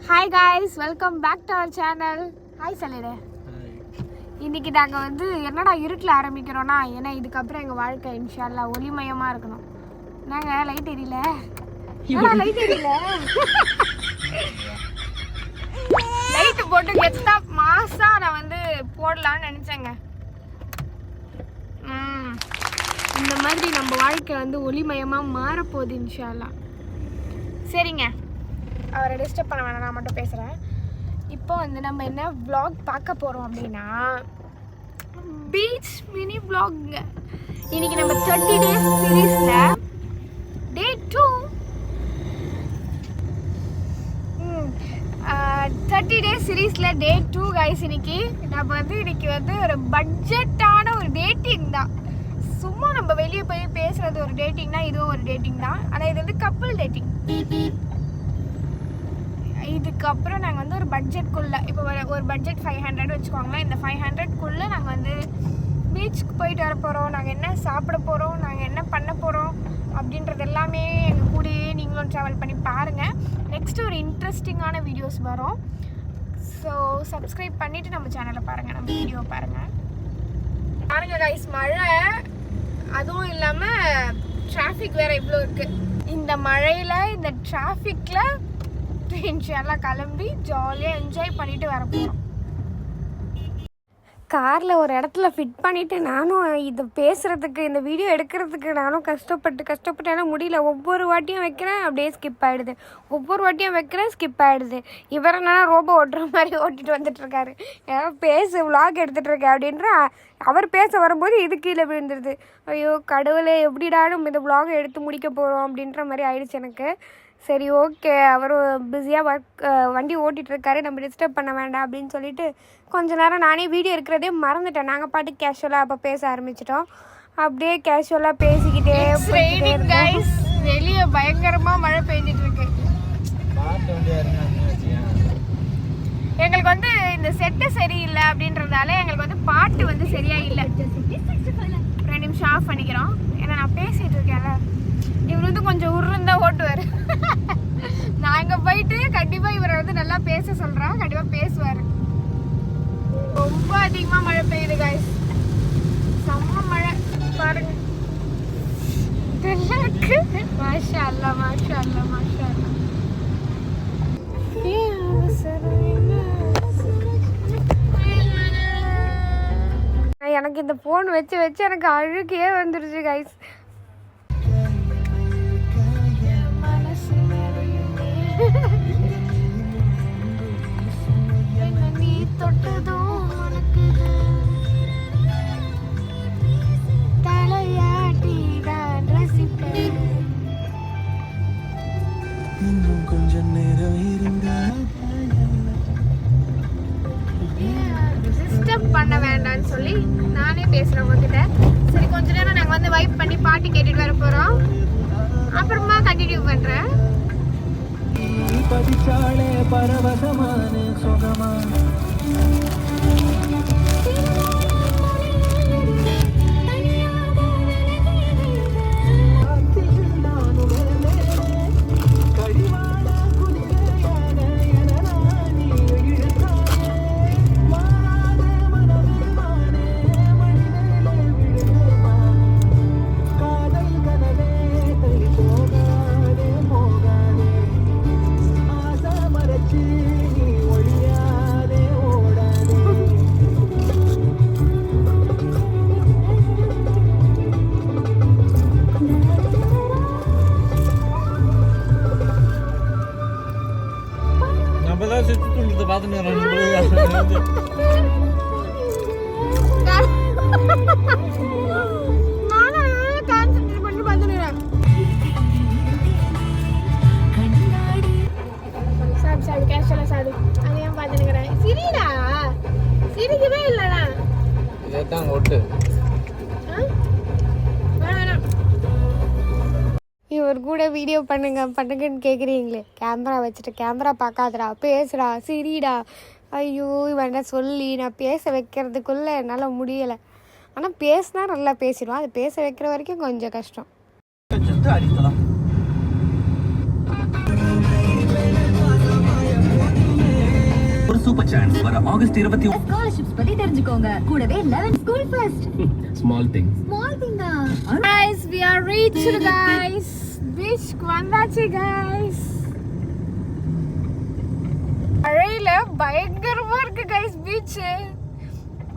Hi guys, welcome back to our channel. Hi சொல்லிடு. இன்றைக்கி நாங்கள் வந்து என்னடா இருட்டில் ஆரம்பிக்கிறோன்னா, ஏன்னா இதுக்கப்புறம் எங்கள் வாழ்க்கை இன்ஷால்லா ஒளிமயமாக இருக்கணும். நாங்கள் லைட் எரியல லைட்டு போட்டு கெத்தா மாசாக நான் வந்து போடலான்னு நினச்சேங்க. இந்த மாதிரி நம்ம வாழ்க்கை வந்து ஒளிமயமாக மாறப்போகுது இன்ஷால்லா. சரிங்க, அவரை டிஸ்டர்ப் பண்ண வேணாம், நான் மட்டும் பேசுகிறேன். இப்போ வந்து நம்ம என்ன vlog பார்க்க போகிறோம் அப்படின்னா, பீச் மினி vlogங்க. இன்னைக்கு நம்ம 30 days சீரீஸில் டே 2 30 days சீரீஸில் டே 2 கைஸ். இன்னைக்கு வந்து ஒரு பட்ஜெட்டான ஒரு டேட்டிங் தான். சும்மா நம்ம வெளியே போய் பேசுகிறது ஒரு டேட்டிங்னா இதுவும் ஒரு டேட்டிங் தான். ஆனால் இது வந்து கப்புள் டேட்டிங். இதுக்கப்புறம் நாங்கள் வந்து ஒரு பட்ஜெட்குள்ளே, இப்போ ஒரு பட்ஜெட் 500 வச்சுக்கோங்களேன். இந்த 500க்குள்ளே நாங்கள் வந்து பீச்சுக்கு போயிட்டு வர போகிறோம். நாங்கள் என்ன சாப்பிட போகிறோம், நாங்கள் என்ன பண்ண போகிறோம் அப்படின்றது எல்லாமே எங்கள் கூடயே நீங்களும் ட்ராவல் பண்ணி பாருங்கள். நெக்ஸ்ட்டு ஒரு இன்ட்ரெஸ்டிங்கான வீடியோஸ் வரும். ஸோ சப்ஸ்கிரைப் பண்ணிவிட்டு நம்ம சேனலை பாருங்கள், நம்ம வீடியோ பாருங்கள் கைஸ். மழை, அதுவும் இல்லாமல் டிராஃபிக் வேறு இவ்வளோ இருக்குது. இந்த மழையில் இந்த டிராஃபிக்கில் இன்ஷால்லாம் கிளம்பி ஜாலியாக என்ஜாய் பண்ணிட்டு வர போகிறோம். காரில் ஒரு இடத்துல ஃபிட் பண்ணிவிட்டு நானும் இதை பேசுகிறதுக்கு, இந்த வீடியோ எடுக்கிறதுக்கு நானும் கஷ்டப்பட்டு எல்லாம் முடியல. ஒவ்வொரு வாட்டியும் வைக்கிறேன் அப்படியே ஸ்கிப் ஆகிடுது, ஒவ்வொரு வாட்டியும் வைக்கிறேன் ஸ்கிப் ஆகிடுது. இவர் என்னன்னா ரோபோ ஓட்டுற மாதிரி ஓட்டிகிட்டு வந்துட்டுருக்காரு. பேசு விலாக் எடுத்துகிட்ருக்கேன் அப்படின்ற அவர் பேச வரும்போது இது கீழே விழுந்துருது. ஐயோ கடவுளே, எப்படிடாலும் இந்த விலாகை எடுத்து முடிக்க போகிறோம் அப்படின்ற மாதிரி ஆயிடுச்சு எனக்கு. சரி ஓகே, அவரும் பிஸியாக வண்டி ஓட்டிகிட்ருக்காரு, நம்ம டிஸ்டர்ப் பண்ண வேண்டாம் அப்படின்னு சொல்லிட்டு கொஞ்ச நேரம் நானே வீடியோ இருக்கிறதே மறந்துட்டேன். நாங்கள் பாட்டு கேஷுவலாக அப்போ பேச ஆரம்பிச்சிட்டோம். அப்படியே கேஷுவலாக பேசிக்கிட்டே வெளியே பயங்கரமாக மழை பெஞ்சிட்ருக்கு. எங்களுக்கு வந்து இந்த செட்டு சரியில்லை அப்படின்றதால எங்களுக்கு வந்து பாட்டு வந்து சரியாக இல்லை. 2 நிமிஷம் ஆஃப் பண்ணிக்கிறோம், ஏன்னா நான் பேசிகிட்டு இருக்கேன்ல. இவர் வந்து கொஞ்சம் உருந்தா ஓட்டுவார். நான் இங்கே போயிட்டு கண்டிப்பாக இவரை வந்து நல்லா பேச சொல்கிறேன், கண்டிப்பாக பேசுவார். ரொம்ப அதிகமாக மழை பெய்யுது காய்ஸ், செம்ம மழை பாருங்க. மாஷா அல்லா மாஷா அல்லா மாஷா அல்லா. எனக்கு இந்த ஃபோன் வச்சு எனக்கு அழுகையே வந்துடுச்சு கைஸ். நீ தொட்டதும் தலையாட்டி தான் ரசிப்பேன். இன்னும் கொஞ்சம் நேரம் இருந்தா டிஸ்டர்ப் பண்ண வேண்டாம்னு சொல்லி நானே பேசுறேன் உங்ககிட்ட. சரி, கொஞ்ச நேரம் நாங்கள் வந்து வைப் பண்ணி பாட்டு கேட்டுட்டு வர போகிறோம். அப்புறமா கண்டினியூ பண்ணுறேன். பதிச்சாலே பரவசமான சுகமான சிரிக்கவே இல்லடா. இதான் ஓட்டு. இவர் கூட வீடியோ பண்ணுங்கன்னு கேட்குறீங்களே, கேமரா வச்சுட்டு கேமரா பார்க்காதடா, பேசுடா, சிரிடா. ஐயோ, இவன்ட சொல்லி நான் பேச வைக்கிறதுக்குள்ளே என்னால் முடியலை. ஆனால் பேசினா நல்லா பேசிடுவான், அது பேச வைக்கிற வரைக்கும் கொஞ்சம் கஷ்டம். வர ஆகஸ்ட் 20 ஸ்காலர்ஷிப்ஸ் பத்தி தெரிஞ்சுக்கோங்க. கூடவே 11 school fest. Small thing guys, we are reached guys. Beach வந்தாச்சு guys. அறையில பயங்கரமா இருக்கு guys beach.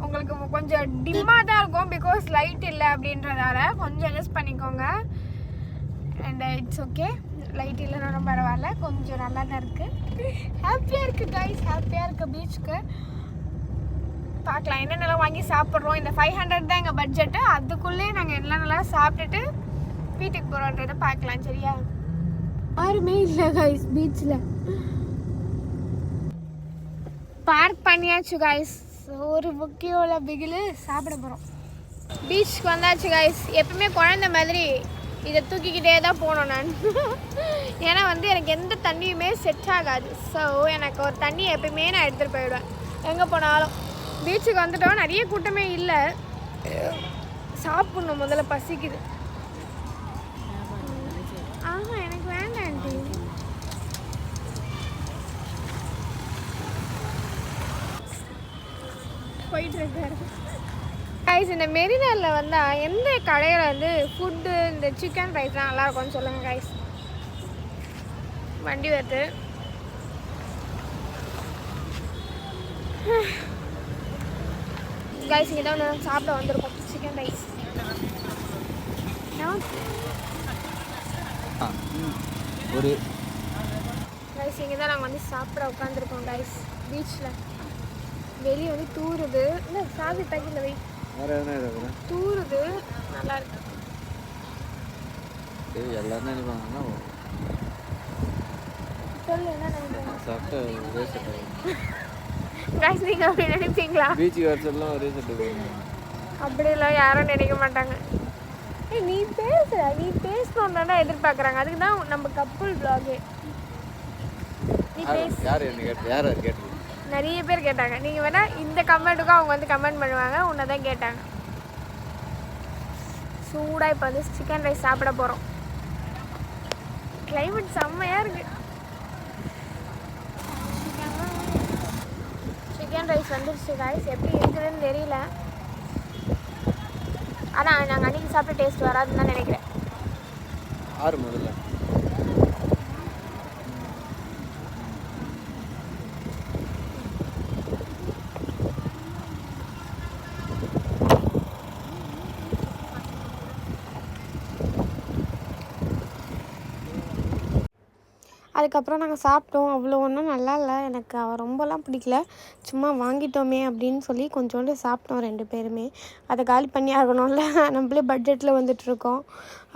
உங்களுக்கு கொஞ்சம் டிம்மா தான் இருக்கும் பிகாஸ் லைட் இல்லை அப்படின்றதால கொஞ்சம் அட்ஜஸ்ட் பண்ணிக்கோங்க. அண்ட் இட்ஸ் ஓகே, லைட் இல்லைனாலும் பரவாயில்ல, கொஞ்சம் நல்லா தான் இருக்குது. ஹாப்பியாக இருக்குது கைஸ், ஹாப்பியாக இருக்குது பீச்சுக்கு. பார்க்கலாம் என்னென்னலாம் வாங்கி சாப்பிட்றோம். இந்த 500 தான் எங்கள் பட்ஜெட்டு, அதுக்குள்ளே நாங்கள் எல்லாம் நல்லா சாப்பிட்டுட்டு வீட்டுக்கு போகிறோன்றதை பார்க்கலாம். சரியா? யாருமே இல்லை கைஸ் பீச்சில். பார்க் பண்ணியாச்சு கைஸ். ஒரு முக்கியோல பிகில் சாப்பிட போகிறோம். பீச்சுக்கு வந்தாச்சு கைஸ். எப்பவுமே குழந்த மாதிரி இதை தூக்கிக்கிட்டே தான் போனோம் நான். ஏன்னா வந்து எனக்கு எந்த தண்ணியுமே செட் ஆகாது. ஸோ எனக்கு ஒரு தண்ணி எப்பயுமே நான் எடுத்துகிட்டு போயிடுவேன் எங்கே போனாலும். பீச்சுக்கு வந்துட்டோம், நிறைய கூட்டமே இல்லை. சாப்பிட்ணும், முதல்ல பசிக்குது. ஆஹா எனக்கு வேண்டாம் ஆண்டி. போயிட்டுருக்காரு கைஸ். இந்த மெரினாவில் வந்தால் எந்த கடையில் வந்து ஃபுட்டு இந்த சிக்கன் ரைஸ்லாம் நல்லாயிருக்கும்னு சொல்லுங்கள் கைஸ். வண்டி வருது. கைஸ் இங்கே தான் ஒன்று சாப்பிட வந்திருக்கோம், சிக்கன் ரைஸ். ஒரு கைஸ் இங்கே தான் நாங்கள் வந்து சாப்பிட உட்காந்துருக்கோம் கைஸ் பீச்சில். வெளியே வந்து தூருது. இல்லை சாவி பேக்கில் வை. தூருது, நல்லா இருக்கு. எல்லாரும் நினைப்பாங்கன்னா சொல்லு என்ன நினைக்கிறேன். சாப்பிட்டு ஒரே செட்டு கைஸ் நீங்கள் அப்படி நினைப்பீங்களா? பீச்சுக்கு வர சொல்லலாம் ஒரே செட்டு. அப்படிலாம் யாரும் நினைக்க மாட்டாங்க. நீ பேசுற, நீ பேசணும்னா எதிர்பார்க்குறாங்க. அதுக்கு தான் நம்ம கப்புள் வ்ளாகு. நீ பேச. யார் என்ன கேட்டு? யார் கேட்டு? நிறைய பேர் கேட்டாங்க. நீங்கள் வேணால் இந்த கமெண்ட்டுக்கும் அவங்க வந்து கமெண்ட் பண்ணுவாங்க. உன்னை தான் கேட்டாங்க. சூடாக இப்போ வந்து சிக்கன் ரைஸ் சாப்பிட போகிறோம். கிளைமேட் செம்மையாக இருக்குது. சிக்கன் ரைஸ் வந்துருச்சு ரைஸ். எப்படி இருக்குதுன்னு தெரியல. ஆனால் நாங்கள் அன்றைக்கி சாப்பிட்ட டேஸ்ட் வராதுன்னு தான் நினைக்கிறேன். ஆறு முதல்ல அதுக்கப்புறம் நாங்கள் சாப்பிட்டோம். அவ்வளோ ஒன்றும் நல்லா இல்லை, எனக்கு ரொம்பலாம் பிடிக்கல. சும்மா வாங்கிட்டோமே அப்படின்னு சொல்லி கொஞ்சோண்டு சாப்பிட்டோம் 2 பேருமே. அதை காலி பண்ணி ஆகணும்ல, நம்மளே பட்ஜெட்டில் வந்துட்டுருக்கோம்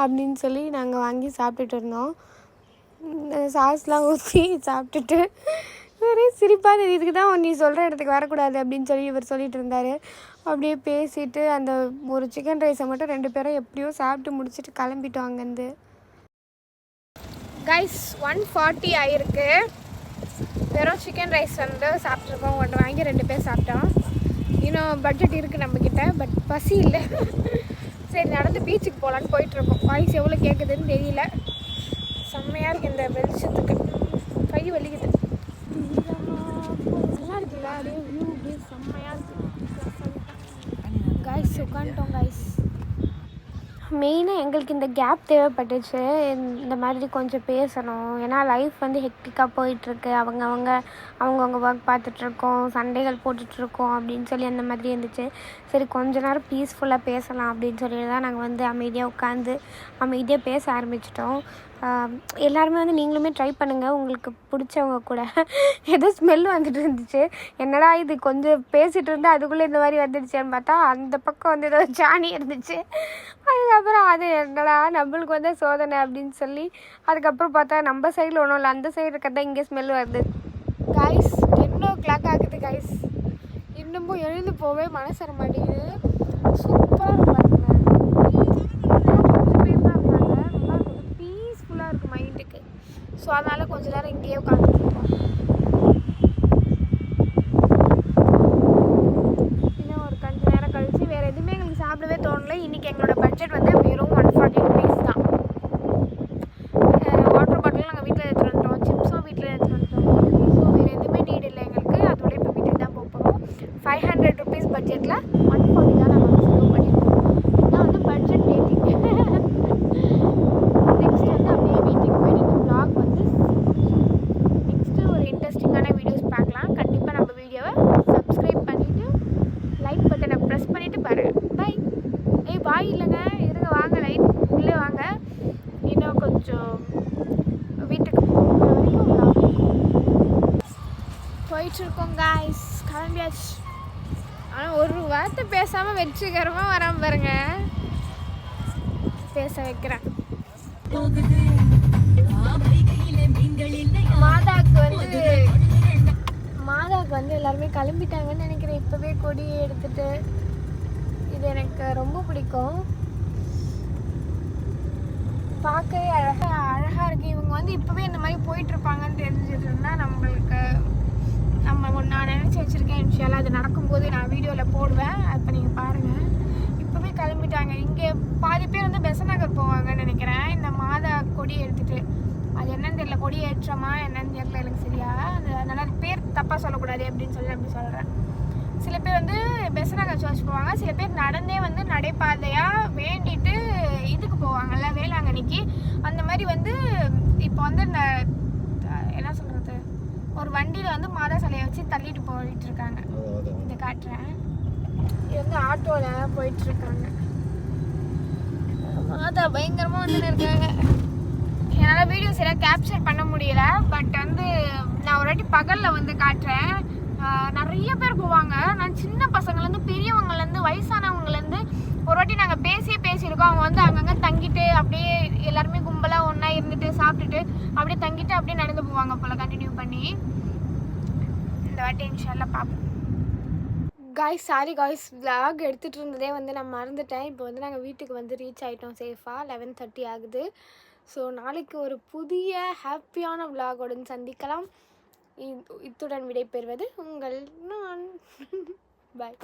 அப்படின்னு சொல்லி நாங்கள் வாங்கி சாப்பிட்டுட்டு இருந்தோம். சாஸ்லாம் ஊற்றி சாப்பிட்டுட்டு ஒரே சிரிப்பாக இதுக்கு தான் நீ சொல்கிற இடத்துக்கு வரக்கூடாது அப்படின்னு சொல்லி இவர் சொல்லிட்டு இருந்தார். அப்படியே பேசிட்டு அந்த ஒரு சிக்கன் ரைஸை மட்டும் 2 பேரும் எப்படியோ சாப்பிட்டு முடிச்சுட்டு கிளம்பிட்டோம் அங்கேருந்து. கைஸ் 140 ஆகிருக்கு. வெறும் சிக்கன் ரைஸ் வந்து சாப்பிட்ருக்கோம். ஒன்று வாங்கி 2 பேர் சாப்பிட்டோம். இன்னும் பட்ஜெட் இருக்குது நம்மக்கிட்ட, பட் பசி இல்லை. சரி நடந்து பீச்சுக்கு போகலான்னு போயிட்டுருக்கோம். வாய்ஸ் எவ்வளோ கேட்குதுன்னு தெரியல. செம்மையாக இருக்குது இந்த வெளிச்சத்துக்கு. கை வலிக்குது. நல்லா இருக்குல்ல, அப்படியே வியூ அப்படியே செம்மையாக இருக்குது. கைஸ் உட்காந்துட்டோம் கைஸ். மெயினாக எங்களுக்கு இந்த கேப் தேவைப்பட்டுச்சு. இந்த மாதிரி கொஞ்சம் பேசணும். ஏன்னா லைஃப் வந்து ஹெக்டிக்காக போயிட்டுருக்கு. அவங்கவுங்க ஒர்க் பார்த்துட்ருக்கோம், சண்டைகள் போட்டுட்ருக்கோம் அப்படின்னு சொல்லி அந்த மாதிரி இருந்துச்சு. சரி கொஞ்ச நேரம் பீஸ்ஃபுல்லாக பேசலாம் அப்படின்னு சொல்லி தான் நாங்கள் வந்து அமைதியாக உட்காந்து அமைதியாக பேச ஆரம்பிச்சிட்டோம். எல்லாருமே வந்து நீங்களுமே ட்ரை பண்ணுங்கள், உங்களுக்கு பிடிச்சவங்க கூட. ஏதோ ஸ்மெல் வந்துட்டு இருந்துச்சு. என்னடா இது கொஞ்சம் பேசிகிட்டு இருந்தால் அதுக்குள்ளே இந்த மாதிரி வந்துடுச்சேன்னு பார்த்தா அந்த பக்கம் வந்து ஏதோ சாணி இருந்துச்சு. அதுக்கப்புறம் அது என்னடா நம்மளுக்கு வந்து சோதனை அப்படின்னு சொல்லி அதுக்கப்புறம் பார்த்தா நம்ம சைடில் ஒன்றும் இல்லை, அந்த சைடு இருக்கிறதா இங்கே ஸ்மெல் வருது. கைஸ் 10 o'clock ஆகுது கைஸ். இன்னமும் எழுந்து போவே மனசு வர மாட்டேங்குது. சூப்பராக இருப்பாங்க, கொஞ்சம் பேர் தான் இருப்பாங்க. நல்லா பீஸ்ஃபுல்லாக இருக்குது மைண்டுக்கு. ஸோ அதனால் கொஞ்சம் நேரம் இங்கேயே உட்காந்துருப்போம். இன்னும் ஒரு கொஞ்சம் நேரம் கழிச்சு வேறு எதுவுமே எங்களுக்கு சாப்பிடவே தோணலை. இன்றைக்கி எங்களோட பட்ஜெட் வந்து வெறும் 140 rupees தான். வாட்டர் பாட்டிலும் நாங்கள் வீட்டில் எடுத்துகிட்டு வந்துட்டோம், சிப்ஸும் வீட்டில் எடுத்துகிட்டு வந்துட்டோம். ஸோ வேறு எதுவுமே நீட் இல்லை எங்களுக்கு. அதோட இப்போ வீட்டுக்கு தான் போக போயிட்டுருக்கோம் காய்ஸ், கிளம்பியாச்சு. ஆனால் ஒரு வார்த்தை பேசாமல் வெற்றிகரமாக வராமல் பாருங்க, பேச வைக்கிறேன். மாதாவுக்கு வந்து எல்லாருமே கிளம்பிட்டாங்கன்னு நினைக்கிறேன். இப்போவே கொடியை எடுத்துட்டு, இது எனக்கு ரொம்ப பிடிக்கும், பார்க்கவே அழகாக இருக்குது. இவங்க வந்து இப்போவே இந்த மாதிரி போயிட்டுருப்பாங்கன்னு தெரிஞ்சிட்டுருந்தா நம்மளுக்கு நான் நினச்சி வச்சுருக்கேன். இன்ஷால்லா அது நடக்கும்போது நான் வீடியோவில் போடுவேன். இப்போ நீங்கள் பாருங்கள், இப்போவே கிளம்பிட்டாங்க. இங்கே பாதி பேர் வந்து பெசநகர் போவாங்கன்னு நினைக்கிறேன், இந்த மாதா கொடி எடுத்துகிட்டு. அது என்னன்னு தெரியல, கொடி ஏற்றமா என்னன்னு தெரியல எனக்கு சரியா. அதனால் பேர் தப்பாக சொல்லக்கூடாது அப்படின்னு சொல்லி அப்படி சொல்கிறேன். சில பேர் வந்து பெசநகர் சர்ச் போவாங்க, சில பேர் நடந்தே வந்து நடைபாதையாக வேண்டிட்டு இதுக்கு போவாங்கல்ல, வேளாங்கண்ணிக்கு. அந்த மாதிரி வந்து இப்போ வந்து என்ன சொல்கிறது, ஒரு வண்டியில் வந்து மாதா சிலையை வச்சு தள்ளிட்டு போயிட்டு இருக்காங்க. இதை காட்டுறேன். இது வந்து ஆட்டோவில் போயிட்டுருக்காங்க. மாதா பயங்கரமாக வந்து இருக்காங்க. என்னால் வீடியோ சரியாக கேப்சர் பண்ண முடியல, பட் வந்து நான் ஒரு வாட்டி பகலில் வந்து காட்டுறேன். நிறைய பேர் போவாங்க. நான் சின்ன பசங்கள்லேருந்து பெரியவங்கலேருந்து வயசானவங்கலேருந்து ஒரு வாட்டி நாங்கள் பேசியிருக்கோம். அவங்க வந்து அங்கங்கே தங்கிட்டு அப்படியே எல்லாருமே கும்பலாக ஒன்றா இருந்துட்டு சாப்பிட்டுட்டு அப்படியே தங்கிட்டு அப்படியே நடந்து போவாங்க போல், கண்டினியூ பண்ணி. இந்த வாட்டி இன்ஷால்லா பார்ப்போம். காய்ஸ், சாரி காய்ஸ், vlog எடுத்துகிட்டு இருந்ததே வந்து நான் மறந்துட்டேன். இப்போ வந்து நாங்கள் வீட்டுக்கு வந்து ரீச் ஆகிட்டோம் சேஃபாக. 11:30 ஆகுது. ஸோ நாளைக்கு ஒரு புதிய ஹாப்பியான vlog-உடன் சந்திக்கலாம். இத்துடன் விடைபெறுவது உங்கள் நான். பாய்.